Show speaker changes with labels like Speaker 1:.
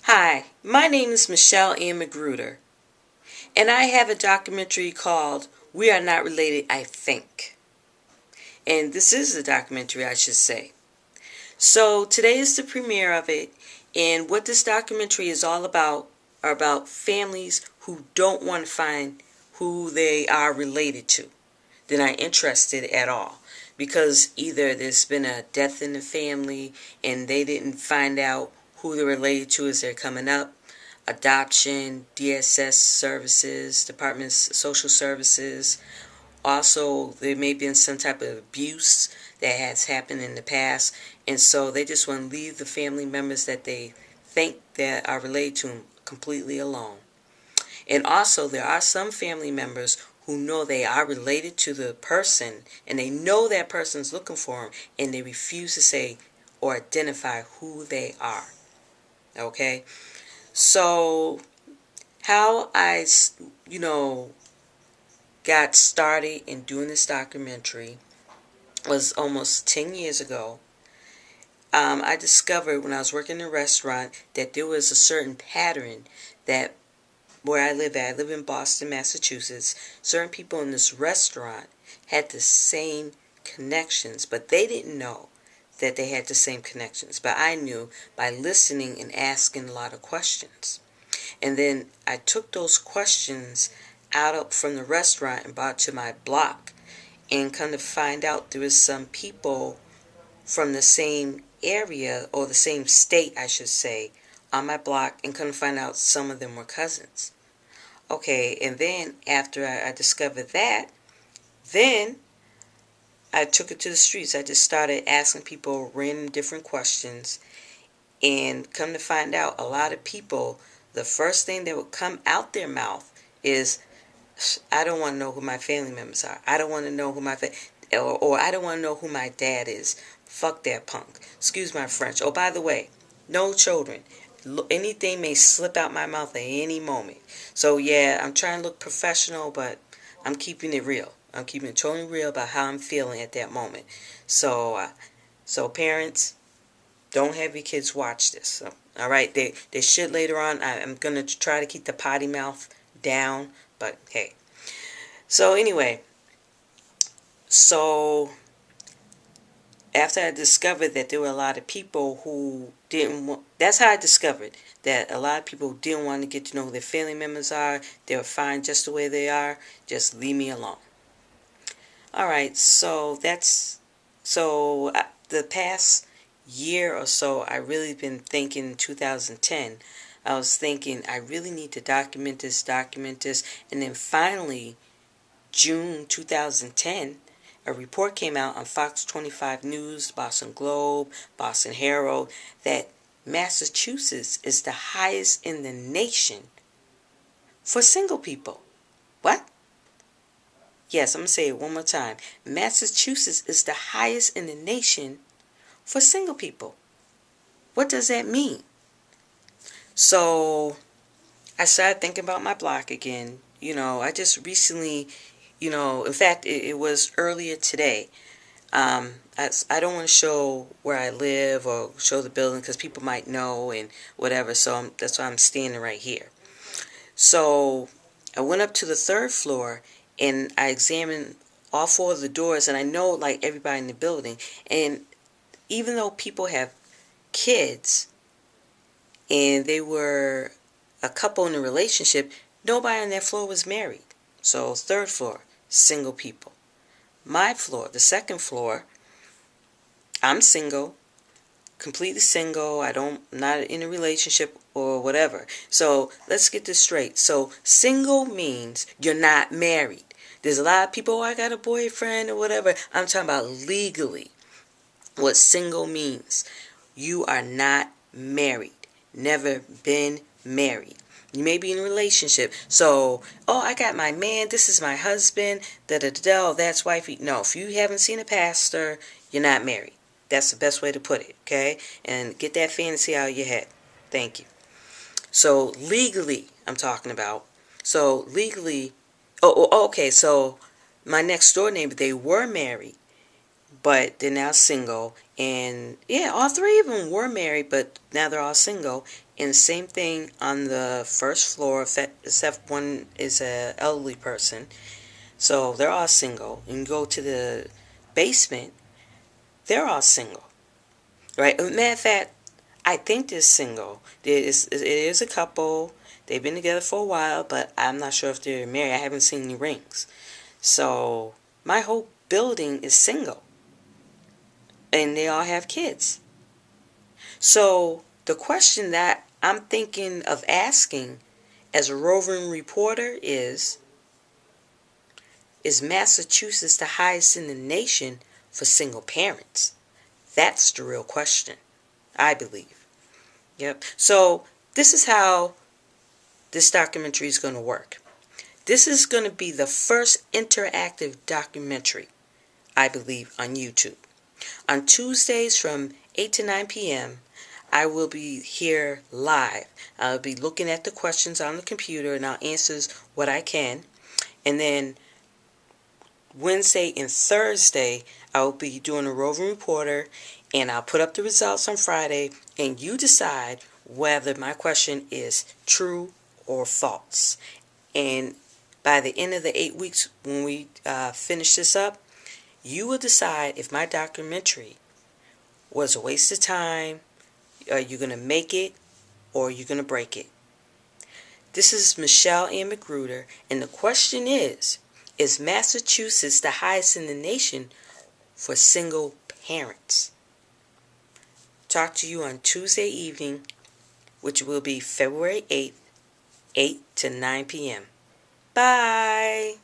Speaker 1: Hi, my name is Michelle Ann Magruder, and I have a documentary called We Are Not Related, I Think. And this is a documentary, I should say. So today is the premiere of it, and what this documentary is all about are about families who don't want to find who they are related to. They're not interested at all. Because either there's been a death in the family and they didn't find out who they're related to as they're coming up, adoption, DSS services, Department of Social Services. Also, there may have been some type of abuse that has happened in the past, and so they just want to leave the family members that they think that are related to them completely alone. And also, there are some family members who know they are related to the person, and they know that person's looking for them, and they refuse to say or identify who they are. Okay? So, how I, got started in doing this documentary was almost 10 years ago. I discovered when I was working in a restaurant that there was a certain pattern that where I live in Boston, Massachusetts. Certain people in this restaurant had the same connections, but they didn't know that they had the same connections. But I knew by listening and asking a lot of questions. And then I took those questions out from the restaurant and brought to my block, and come to find out there was some people from the same area, or the same state I should say, on my block, and come to find out some of them were cousins. Okay, and then after I discovered that, then I took it to the streets. I just started asking people random different questions, and come to find out a lot of people, the first thing that would come out their mouth is, I don't want to know who my family members are. I don't want to know who or I don't want to know who my dad is. Fuck that punk. Excuse my French. Oh, by the way, no children. Anything may slip out my mouth at any moment. So yeah, I'm trying to look professional, but I'm keeping it real. I'm keeping it totally real about how I'm feeling at that moment. So parents, don't have your kids watch this. So, all right, they should later on. I'm gonna try to keep the potty mouth down, but hey. So anyway, so after I discovered that there were a lot of people who didn't want, that's how I discovered that a lot of people didn't want to get to know who their family members are. They were fine just the way they are. Just leave me alone. All right, so the past year or so, I really been thinking. 2010, I was thinking I really need to document this, and then finally, June 2010, a report came out on Fox 25 News, Boston Globe, Boston Herald, that Massachusetts is the highest in the nation for single people. What? Yes, I'm going to say it one more time. Massachusetts is the highest in the nation for single people. What does that mean? So I started thinking about my block again. I just recently, in fact, it was earlier today. I don't want to show where I live or show the building because people might know and whatever. So that's why I'm standing right here. So I went up to the third floor and I examined all four of the doors, and I know like everybody in the building. And even though people have kids and they were a couple in a relationship, nobody on that floor was married. So third floor, single people. My floor, the second floor, I'm single, completely single. Not in a relationship or whatever. So let's get this straight. So single means you're not married. There's a lot of people, I got a boyfriend or whatever. I'm talking about legally. What single means. You are not married. Never been married. You may be in a relationship. So, I got my man, this is my husband, that's wifey. No, if you haven't seen a pastor, you're not married. That's the best way to put it, okay? And get that fantasy out of your head. Thank you. So, legally, I'm talking about. So, legally, okay, so my next door neighbor, they were married, but they're now single. And yeah, all three of them were married, but now they're all single. And the same thing on the first floor, except one is an elderly person. So they're all single. And you go to the basement, they're all single. Right? Matter of fact, I think they're single. It is a couple. They've been together for a while, but I'm not sure if they're married. I haven't seen any rings. So my whole building is single. And they all have kids. So the question that I'm thinking of asking as a roving reporter is Massachusetts the highest in the nation for single parents? That's the real question, I believe. Yep. So this is how this documentary is going to work. This is going to be the first interactive documentary, I believe, on YouTube. On Tuesdays from 8 to 9 p.m., I will be here live. I'll be looking at the questions on the computer and I'll answer what I can. And then Wednesday and Thursday, I will be doing a roving reporter, and I'll put up the results on Friday, and you decide whether my question is true or false. And by the end of the 8 weeks, when we finish this up, you will decide if my documentary was a waste of time. Are you going to make it, or are you going to break it? This is Michelle Ann McGruder, and the question is Massachusetts the highest in the nation for single parents? Talk to you on Tuesday evening, which will be February 8th, 8 to 9 p.m. Bye!